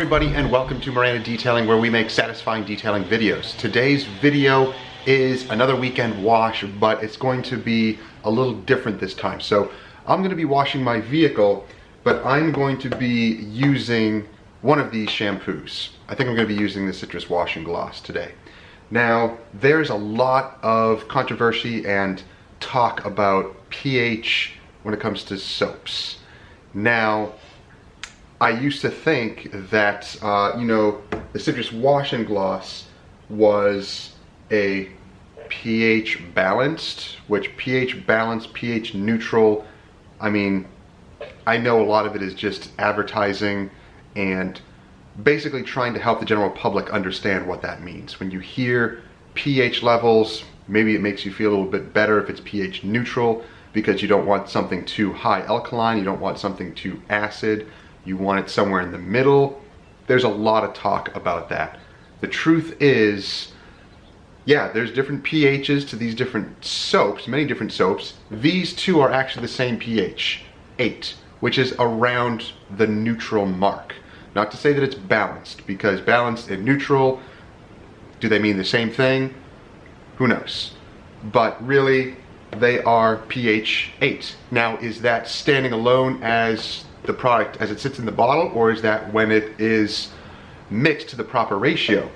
everybody, and welcome to Miranda Detailing, where we make satisfying detailing videos. Today's video is another weekend wash, but it's going to be a little different this time. So I'm going to be washing my vehicle, but I'm going to be using one of these shampoos. I think I'm going to be using the Citrus Wash and Gloss today. Now, there's a lot of controversy and talk about pH when it comes to soaps. Now, I used to think that, the Citrus Wash and Gloss was a pH balanced, which pH balanced, pH neutral, I mean, I know a lot of it is just advertising and basically trying to help the general public understand what that means. When you hear pH levels, maybe it makes you feel a little bit better if it's pH neutral, because you don't want something too high alkaline, you don't want something too acid. You want it somewhere in the middle. There's a lot of talk about that. The truth is, yeah, there's different pHs to these different soaps, many different soaps. These two are actually the same pH, 8, which is around the neutral mark. Not to say that it's balanced, because balanced and neutral, do they mean the same thing? Who knows? But really, they are pH 8. Now, is that standing alone as the product as it sits in the bottle, or is that when it is mixed to the proper ratio?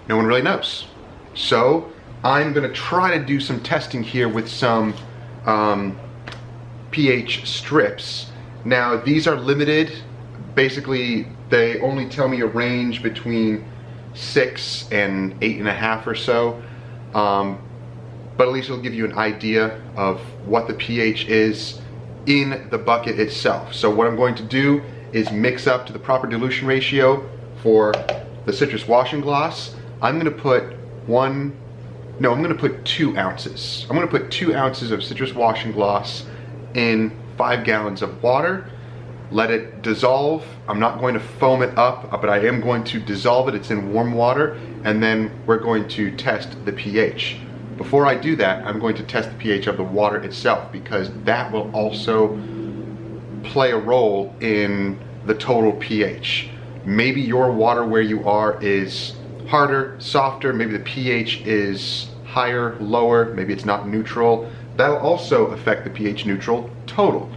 No one really knows. So I'm gonna try to do some testing here with some pH strips. Now, these are limited. Basically, they only tell me a range between 6 and 8.5 or so. But at least it'll give you an idea of what the pH is in the bucket itself. So what I'm going to do is mix up to the proper dilution ratio for the Citrus Wash and Gloss. I'm gonna put 2 ounces. I'm gonna put 2 ounces of Citrus Wash and Gloss in 5 gallons of water. Let it dissolve. I'm not going to foam it up, but I am going to dissolve it. It's in warm water, and then we're going to test the pH. Before I do that, I'm going to test the pH of the water itself, because that will also play a role in the total pH. Maybe your water where you are is harder, softer, maybe the pH is higher, lower, maybe it's not neutral. That'll also affect the pH neutral total.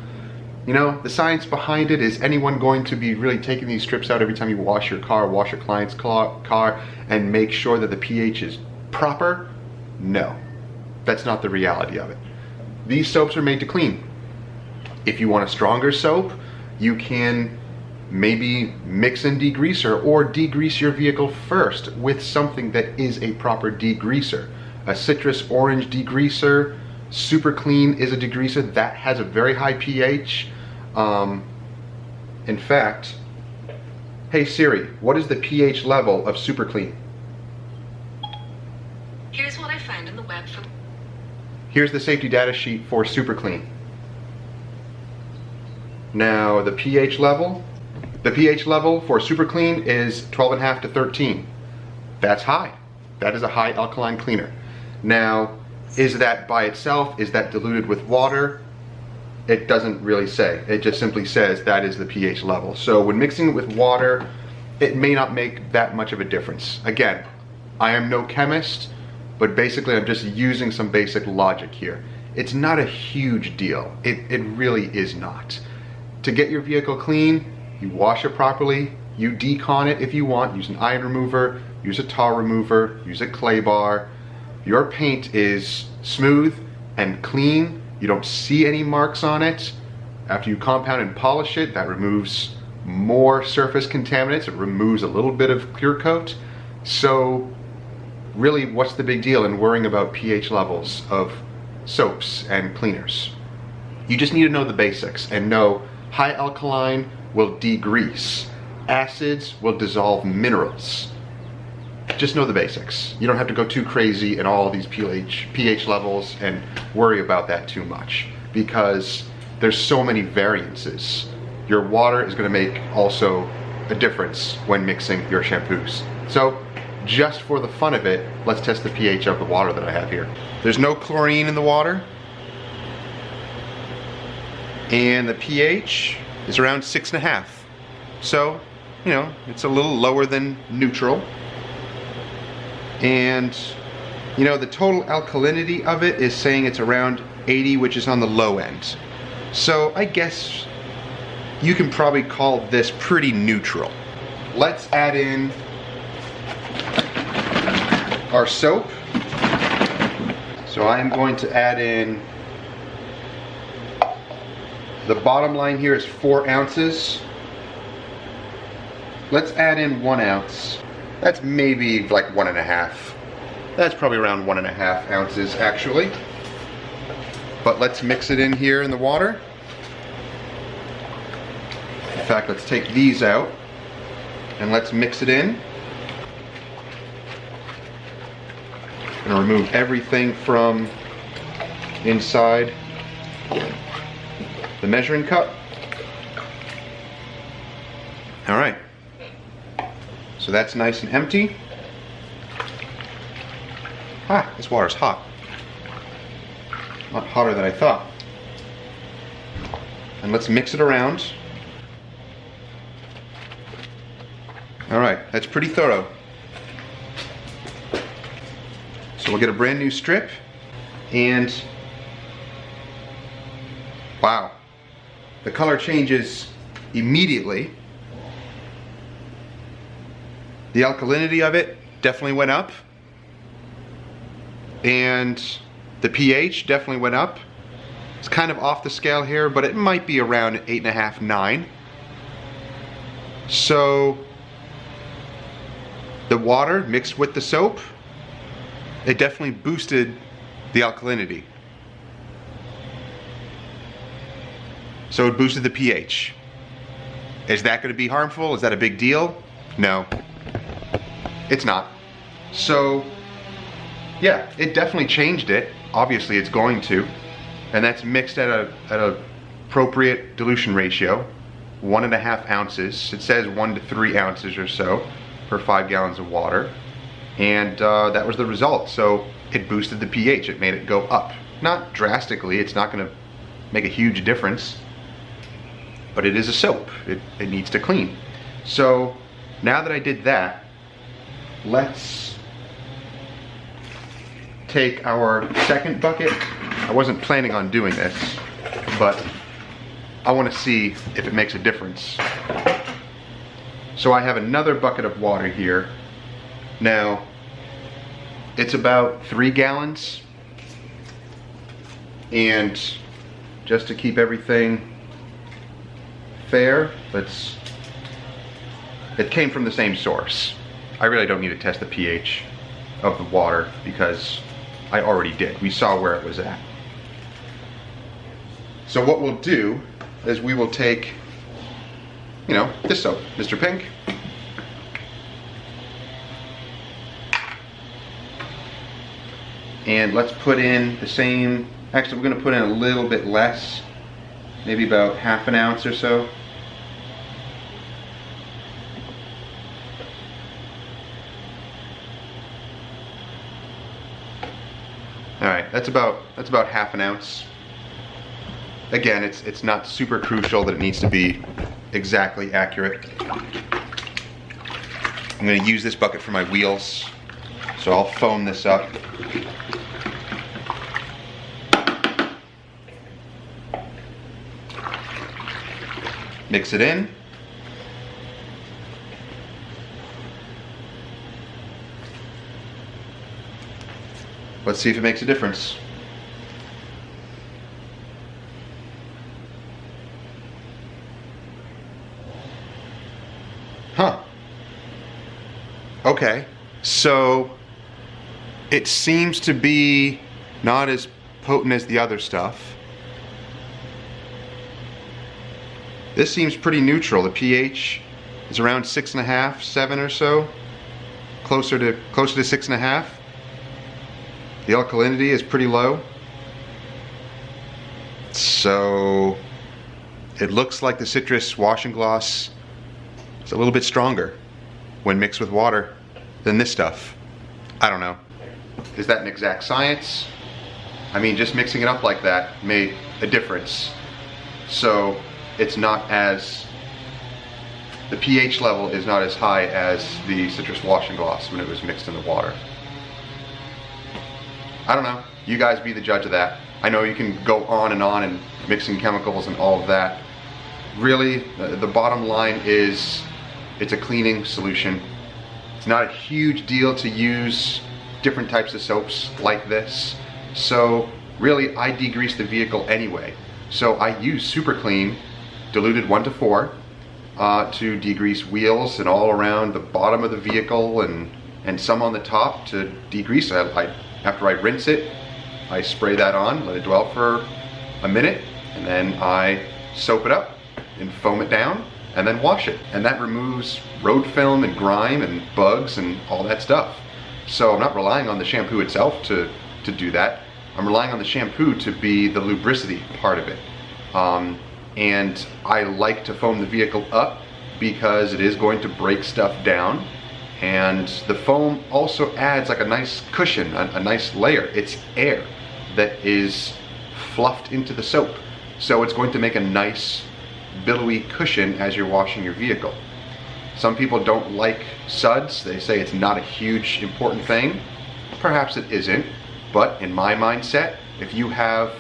You know, the science behind it, is anyone going to be really taking these strips out every time you wash your car, wash your client's car, and make sure that the pH is proper? No, that's not the reality of it. These soaps are made to clean. If you want a stronger soap, you can maybe mix in degreaser, or degrease your vehicle first with something that is a proper degreaser. A citrus orange degreaser, Super Clean is a degreaser that has a very high pH. In fact, hey Siri, what is the pH level of Super Clean? Here's what I found in the web from... Here's the safety data sheet for Super Clean. Now, the pH level for Super Clean is 12.5 to 13. That's high. That is a high alkaline cleaner. Now, is that by itself? Is that diluted with water? It doesn't really say. It just simply says that is the pH level. So when mixing it with water, it may not make that much of a difference. Again, I am no chemist, but basically I'm just using some basic logic here. It's not a huge deal. It really is not. To get your vehicle clean, you wash it properly, you decon it if you want, use an iron remover, use a tar remover, use a clay bar. Your paint is smooth and clean. You don't see any marks on it. After you compound and polish it, that removes more surface contaminants. It removes a little bit of clear coat. So really, what's the big deal in worrying about pH levels of soaps and cleaners? You just need to know the basics and know high alkaline will degrease. Acids will dissolve minerals. Just know the basics. You don't have to go too crazy in all these pH levels and worry about that too much, because there's so many variances. Your water is going to make also a difference when mixing your shampoos. So just for the fun of it, let's test the pH of the water that I have here. There's no chlorine in the water, and the pH is around 6.5. So you know, it's a little lower than neutral. And, you know, the total alkalinity of it is saying it's around 80, which is on the low end. So I guess you can probably call this pretty neutral. Let's add in our soap. So I'm going to add in, the bottom line here is 4 ounces. Let's add in 1 ounce. That's maybe like 1.5. That's probably around 1.5 ounces actually. But let's mix it in here in the water. In fact, let's take these out and let's mix it in. I'm gonna remove everything from inside the measuring cup. All right. So that's nice and empty. Ah, this water's hot. A lot hotter than I thought. And let's mix it around. All right, that's pretty thorough. So we'll get a brand new strip, and wow, the color changes immediately. The alkalinity of it definitely went up, and the pH definitely went up. It's kind of off the scale here, but it might be around 8.5, 9. So the water mixed with the soap, it definitely boosted the alkalinity. So it boosted the pH. Is that going to be harmful? Is that a big deal? No, it's not. So yeah, it definitely changed it. Obviously it's going to. And that's mixed at a appropriate dilution ratio, 1.5 ounces. It says 1 to 3 ounces or so per 5 gallons of water. And that was the result. So it boosted the pH, it made it go up. Not drastically, it's not gonna make a huge difference, but it is a soap, it needs to clean. So now that I did that, let's take our second bucket. I wasn't planning on doing this, but I wanna see if it makes a difference. So I have another bucket of water here. Now, it's about 3 gallons, and just to keep everything fair, it came from the same source. I really don't need to test the pH of the water because I already did. We saw where it was at. So what we'll do is we will take, you know, this soap, Mr. Pink. And let's put in the same, actually we're gonna put in a little bit less, maybe about 1/2 ounce or so. All right, that's about 1/2 ounce. Again, it's not super crucial that it needs to be exactly accurate. I'm gonna use this bucket for my wheels, so I'll foam this up. Mix it in. Let's see if it makes a difference. Huh. Okay, so it seems to be not as potent as the other stuff. This seems pretty neutral. The pH is around 6.5, 7 or so, closer to 6.5. The alkalinity is pretty low. So it looks like the citrus washing gloss is a little bit stronger when mixed with water than this stuff. I don't know. Is that an exact science? I mean, just mixing it up like that made a difference. So it's not as the pH level is not as high as the citrus washing gloss when it was mixed in the water. I don't know, you guys be the judge of that. I know you can go on and mixing chemicals and all of that. Really, the bottom line is it's a cleaning solution. It's not a huge deal to use different types of soaps like this. So really, I degrease the vehicle anyway. So I use Super Clean, diluted 1:4, to degrease wheels and all around the bottom of the vehicle and some on the top to degrease. After I rinse it, I spray that on, let it dwell for a minute, and then I soap it up and foam it down and then wash it. And that removes road film and grime and bugs and all that stuff. So I'm not relying on the shampoo itself to do that. I'm relying on the shampoo to be the lubricity part of it. And I like to foam the vehicle up because it is going to break stuff down. And the foam also adds like a nice cushion, a nice layer. It's air that is fluffed into the soap. So it's going to make a nice billowy cushion as you're washing your vehicle. Some people don't like suds. They say it's not a huge important thing. Perhaps it isn't, but in my mindset, if you have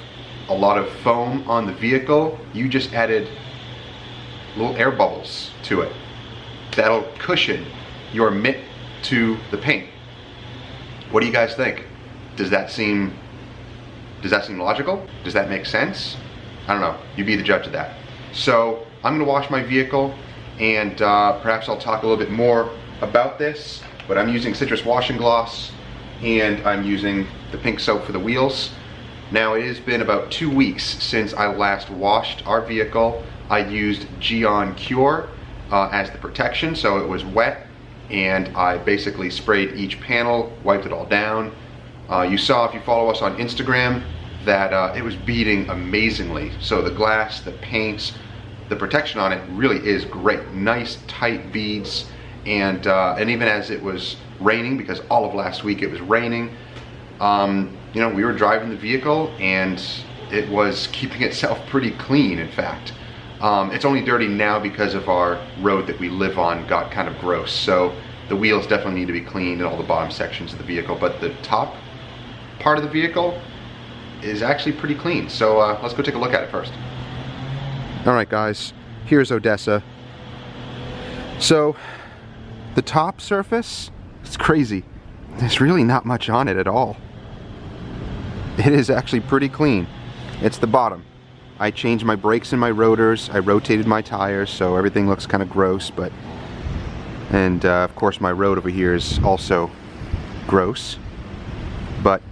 a lot of foam on the vehicle, you just added little air bubbles to it. That'll cushion your mitt to the paint. What do you guys think? Does that seem logical? Does that make sense? I don't know. You be the judge of that. So I'm gonna wash my vehicle, and perhaps I'll talk a little bit more about this, but I'm using citrus washing gloss and I'm using the pink soap for the wheels. Now it has been about 2 weeks since I last washed our vehicle. I used Geon Cure as the protection, so it was wet, and I basically sprayed each panel, wiped it all down. You saw, if you follow us on Instagram, that it was beading amazingly. So the glass, the paints, the protection on it really is great. Nice tight beads, and even as it was raining, because all of last week it was raining, you know, we were driving the vehicle and it was keeping itself pretty clean, in fact. It's only dirty now because of our road that we live on got kind of gross. So the wheels definitely need to be cleaned and all the bottom sections of the vehicle, but the top part of the vehicle is actually pretty clean. So let's go take a look at it first. All right, guys, here's Odessa. So the top surface, it's crazy. There's really not much on it at all. It is actually pretty clean. It's the bottom. I changed my brakes and my rotors. I rotated my tires, so everything looks kind of gross, but, and of course my road over here is also gross. But,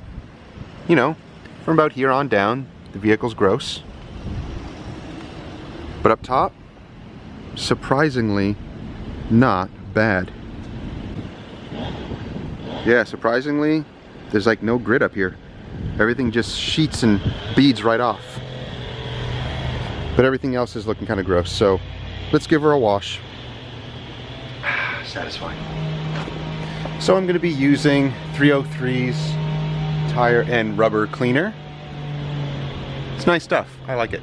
you know, from about here on down, the vehicle's gross. But up top, surprisingly not bad. Yeah, surprisingly, there's like no grit up here. Everything just sheets and beads right off. But everything else is looking kind of gross, so let's give her a wash. Satisfying. So I'm going to be using 303's tire and rubber cleaner. It's nice stuff. I like it.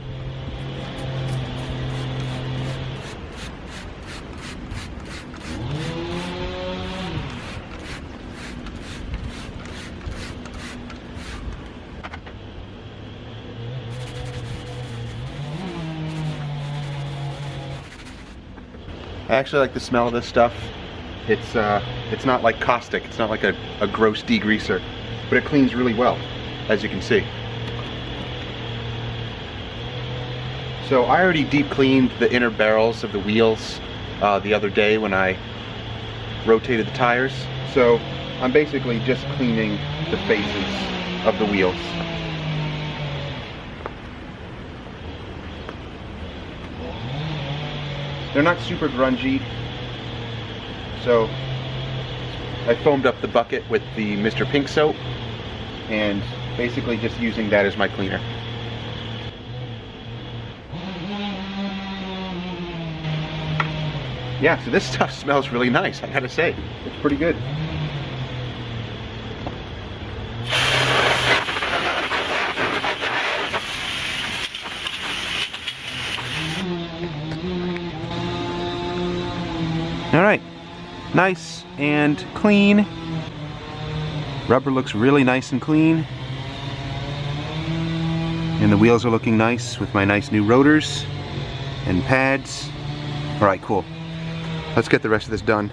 I actually like the smell of this stuff. It's not like caustic. It's not like a gross degreaser, but it cleans really well, as you can see. So I already deep cleaned the inner barrels of the wheels the other day when I rotated the tires. So I'm basically just cleaning the faces of the wheels. They're not super grungy, so I foamed up the bucket with the Mr. Pink soap and basically just using that as my cleaner. Yeah, so this stuff smells really nice, I gotta say. It's pretty good. nice and clean. Rubber looks really nice and clean. And the wheels are looking nice with my nice new rotors and pads. Alright, cool. Let's get the rest of this done.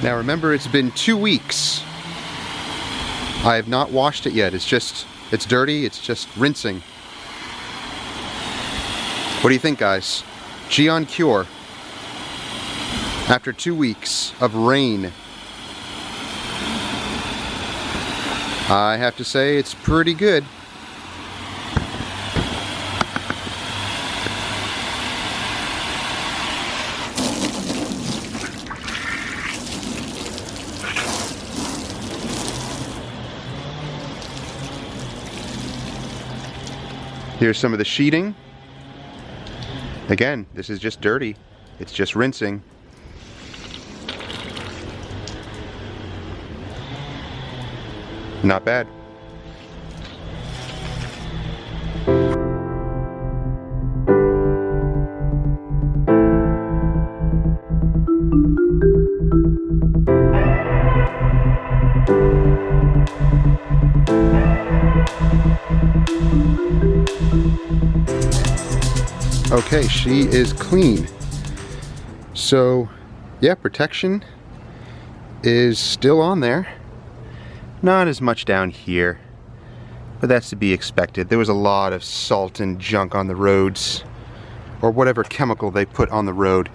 Now remember, it's been 2 weeks. I have not washed it yet. It's dirty, it's just rinsing. What do you think, guys? Geon Cure. After 2 weeks of rain. I have to say it's pretty good. Here's some of the sheeting. Again, this is just dirty. It's just rinsing. Not bad. Okay, she is clean. So, yeah, protection is still on there. Not as much down here, but that's to be expected. There was a lot of salt and junk on the roads, or whatever chemical they put on the road.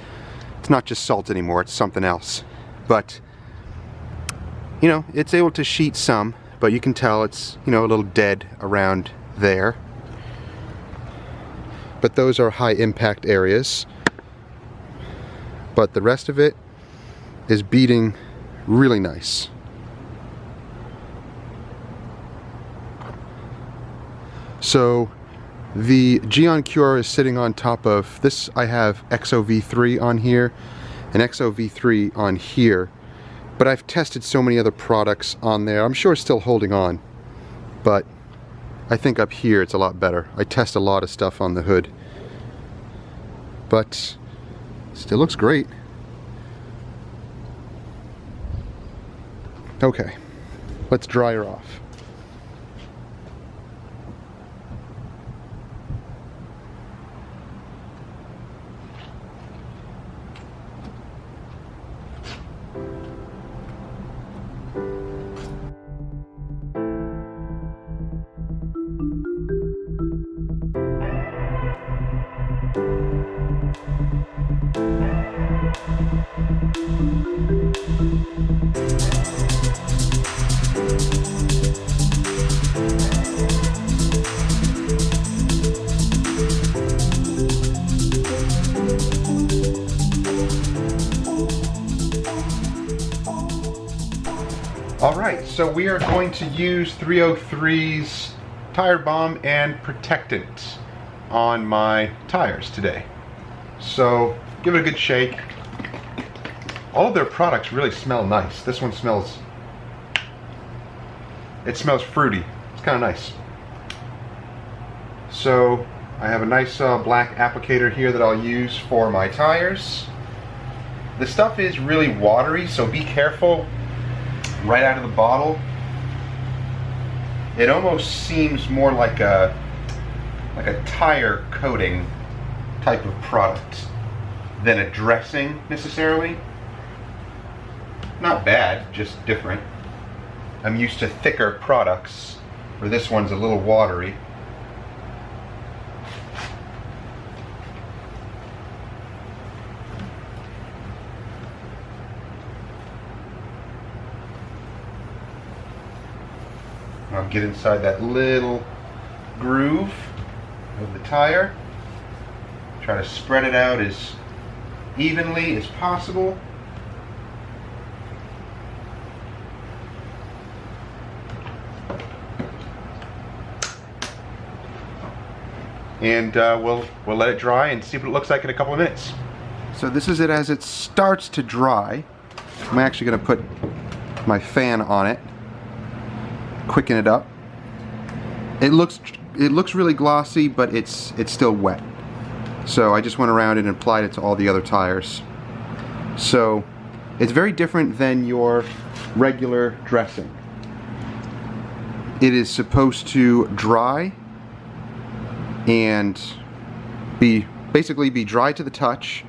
It's not just salt anymore, it's something else. But, you know, it's able to sheet some, but you can tell it's, you know, a little dead around there. But those are high impact areas. But the rest of it is beating really nice. So the Geon Cure is sitting on top of this. I have XOV3 on here and XOV3 on here, but I've tested so many other products on there. I'm sure it's still holding on, but I think up here it's a lot better. I test a lot of stuff on the hood, but still looks great. Okay, let's dry her off. Alright, so we are going to use 303's tire balm and protectant on my tires today. So give it a good shake. All of their products really smell nice. This one smells, it smells fruity. It's kind of nice. So I have a nice black applicator here that I'll use for my tires. The stuff is really watery, so be careful. Right out of the bottle, it almost seems more like a tire coating type of product than a dressing necessarily. Not bad, just different. I'm used to thicker products, where this one's a little watery. I'll get inside that little groove of the tire. Try to spread it out as evenly as possible. And we'll let it dry and see what it looks like in a couple of minutes. So this is it as it starts to dry. I'm actually going to put my fan on it, quicken it up. It looks really glossy, but it's still wet. So I just went around and applied it to all the other tires. So it's very different than your regular dressing. It is supposed to dry and basically be dry to the touch,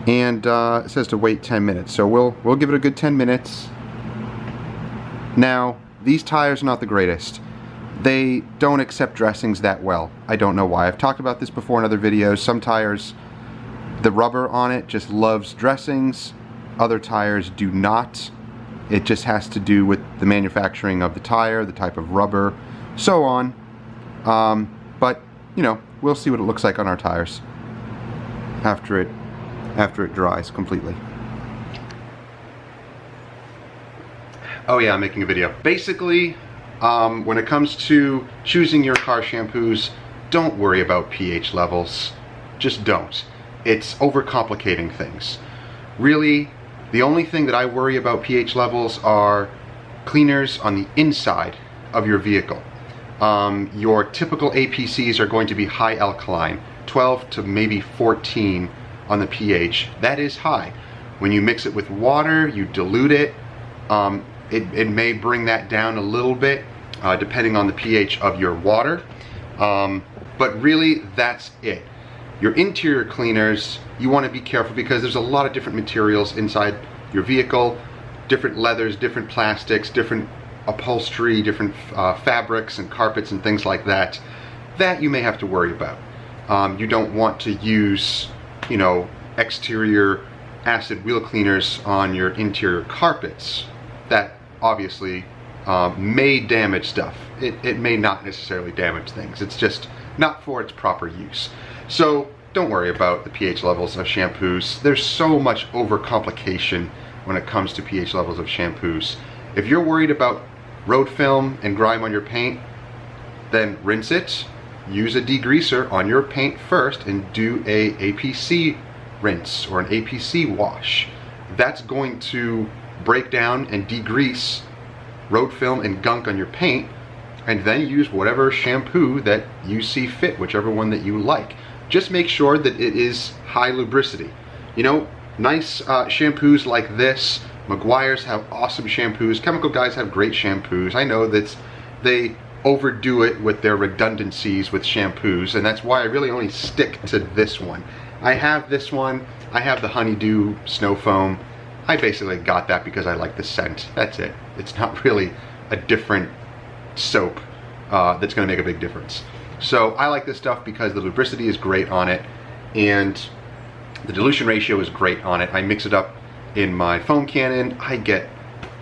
and it says to wait 10 minutes, so we'll give it a good 10 minutes. Now these tires are not the greatest. They don't accept dressings that well. I don't know why. I've talked about this before in other videos. Some tires, the rubber on it just loves dressings, other tires do not. It just has to do with the manufacturing of the tire, the type of rubber, so on. But you know, we'll see what it looks like on our tires after it dries completely. Oh yeah, I'm making a video. Basically, when it comes to choosing your car shampoos, don't worry about pH levels. Just don't. It's overcomplicating things. Really, the only thing that I worry about pH levels are cleaners on the inside of your vehicle. Your typical APCs are going to be high alkaline, 12 to maybe 14 on the pH. That is high. When you mix it with water, you dilute it, it may bring that down a little bit, depending on the pH of your water. But really, that's it. Your interior cleaners, you want to be careful because there's a lot of different materials inside your vehicle, different leathers, different plastics, different upholstery, different fabrics and carpets and things like that, that you may have to worry about. You don't want to use, you know, exterior acid wheel cleaners on your interior carpets. That obviously may damage stuff. It may not necessarily damage things. It's just not for its proper use. So don't worry about the pH levels of shampoos. There's so much overcomplication when it comes to pH levels of shampoos. If you're worried about road film and grime on your paint, then rinse it, use a degreaser on your paint first, and do a APC rinse or an APC wash. That's going to break down and degrease road film and gunk on your paint, and then use whatever shampoo that you see fit, whichever one that you like. Just make sure that it is high lubricity. You know, nice shampoos like this, Meguiar's have awesome shampoos, Chemical Guys have great shampoos. I know that they overdo it with their redundancies with shampoos, and that's why I really only stick to this one. I have this one, I have the Honeydew Snow Foam. I basically got that because I like the scent. That's it. It's not really a different soap that's going to make a big difference. So I like this stuff because the lubricity is great on it, and the dilution ratio is great on it. I mix it up in my foam cannon. I get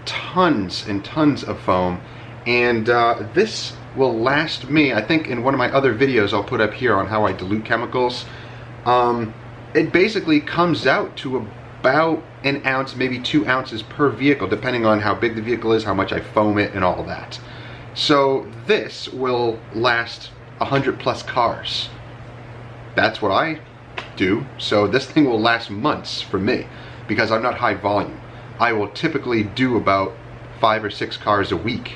tons and tons of foam, and this will last me, I think in one of my other videos I'll put up here on how I dilute chemicals, it basically comes out to about an ounce, maybe 2 ounces per vehicle, depending on how big the vehicle is, how much I foam it, and all that. So this will last 100 plus cars. That's what I do. So this thing will last months for me because I'm not high volume. I will typically do about 5 or 6 cars a week.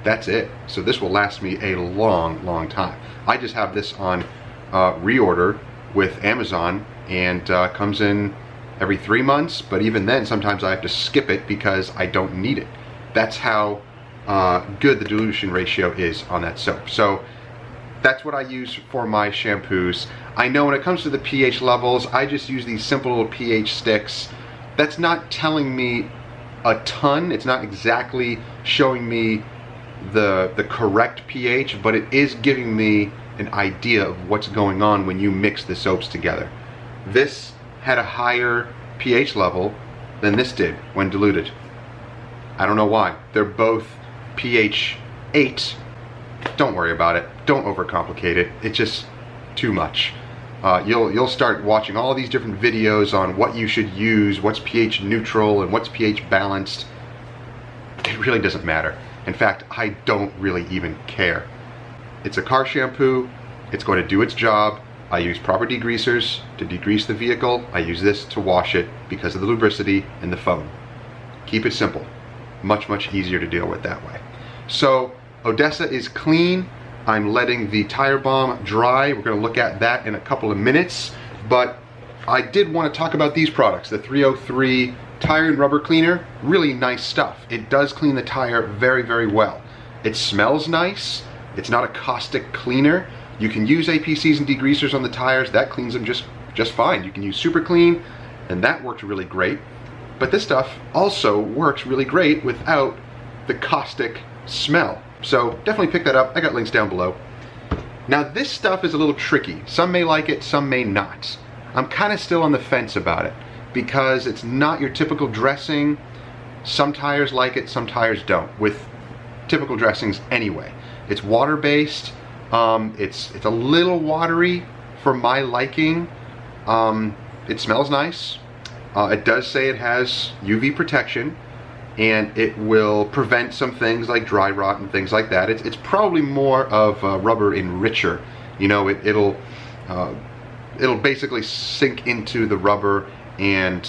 That's it. So this will last me a long, long time. I just have this on reorder with Amazon, and comes in every 3 months, but even then sometimes I have to skip it because I don't need it. That's how good the dilution ratio is on that soap. So that's what I use for my shampoos. I know when it comes to the pH levels, I just use these simple little pH sticks. That's not telling me a ton. It's not exactly showing me the correct pH, but it is giving me an idea of what's going on when you mix the soaps together. This had a higher pH level than this did when diluted. I don't know why. They're both pH 8. Don't worry about it. Don't overcomplicate it. It's just too much. You'll start watching all these different videos on what you should use, what's pH neutral and what's pH balanced. It really doesn't matter. In fact, I don't really even care. It's a car shampoo. It's going to do its job. I use proper degreasers to degrease the vehicle. I use this to wash it because of the lubricity and the foam. Keep it simple. Much, much easier to deal with that way. So Odessa is clean. I'm letting the tire balm dry. We're going to look at that in a couple of minutes. But I did want to talk about these products. The 303 Tire and Rubber Cleaner. Really nice stuff. It does clean the tire very, very well. It smells nice. It's not a caustic cleaner. You can use APCs and degreasers on the tires. That cleans them just fine. You can use Super Clean, and that works really great. But this stuff also works really great without the caustic smell. So definitely pick that up. I got links down below. Now this stuff is a little tricky. Some may like it, some may not. I'm kind of still on the fence about it because it's not your typical dressing. Some tires like it, some tires don't, with typical dressings anyway. It's water-based. It's a little watery for my liking. It smells nice. It does say it has UV protection, and it will prevent some things like dry rot and things like that. It's probably more of a rubber enricher. You know, it'll basically sink into the rubber and,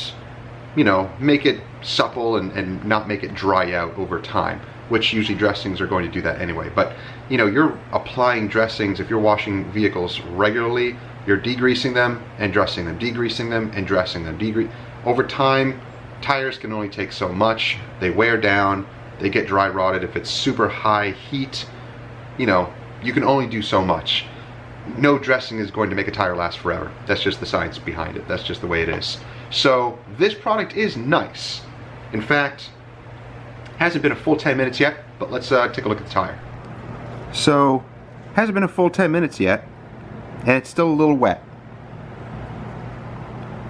you know, make it supple and not make it dry out over time, which usually dressings are going to do that anyway. But, you know, you're applying dressings, if you're washing vehicles regularly, you're degreasing them and dressing them, degreasing them and dressing them. Over time, tires can only take so much. They wear down, they get dry rotted. If it's super high heat, you know, you can only do so much. No dressing is going to make a tire last forever. That's just the science behind it. That's just the way it is. So this product is nice. In fact, hasn't been a full 10 minutes yet, but let's take a look at the tire. So, hasn't been a full 10 minutes yet, and it's still a little wet.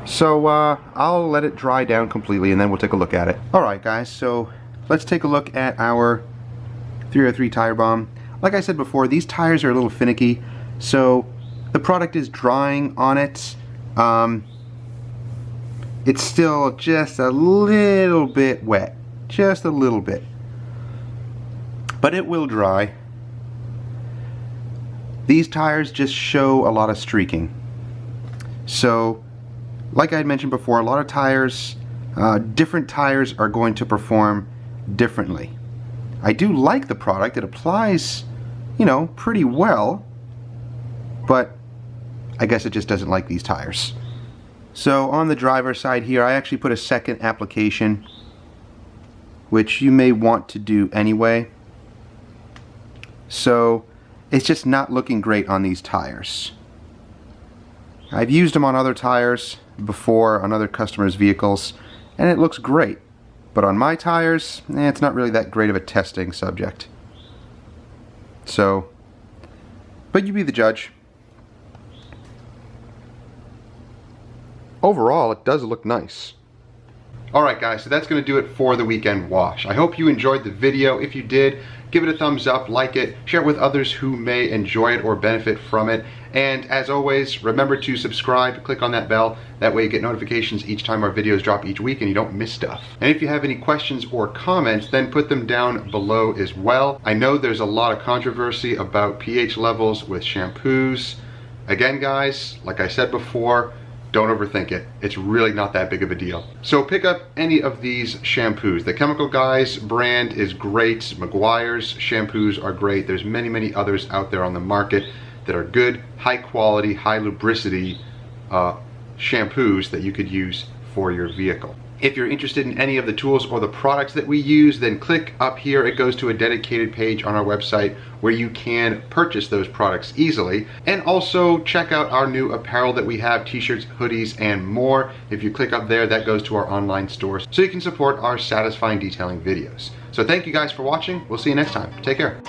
So I'll let it dry down completely and then we'll take a look at it. Alright guys, so let's take a look at our 303 tire balm. Like I said before, these tires are a little finicky, so the product is drying on it. It's still just a little bit wet. Just a little bit. But it will dry. These tires just show a lot of streaking. So, like I had mentioned before, a lot of tires, different tires are going to perform differently. I do like the product. It applies, you know, pretty well, but I guess it just doesn't like these tires. So on the driver's side here, I actually put a second application, which you may want to do anyway. So it's just not looking great on these tires. I've used them on other tires before, on other customers' vehicles, and it looks great. But on my tires, it's not really that great of a testing subject. So, but you be the judge. Overall, it does look nice. Alright guys, so that's going to do it for the weekend wash. I hope you enjoyed the video. If you did, give it a thumbs up, like it, share it with others who may enjoy it or benefit from it. And as always, remember to subscribe, click on that bell. That way you get notifications each time our videos drop each week and you don't miss stuff. And if you have any questions or comments, then put them down below as well. I know there's a lot of controversy about pH levels with shampoos. Again guys, like I said before, don't overthink it. It's really not that big of a deal. So pick up any of these shampoos. The Chemical Guys brand is great. Meguiar's shampoos are great. There's many, many others out there on the market that are good, high quality, high lubricity shampoos that you could use for your vehicle. If you're interested in any of the tools or the products that we use, then click up here. It goes to a dedicated page on our website where you can purchase those products easily. And also check out our new apparel that we have, t-shirts, hoodies, and more. If you click up there, that goes to our online store so you can support our satisfying detailing videos. So thank you guys for watching. We'll see you next time. Take care.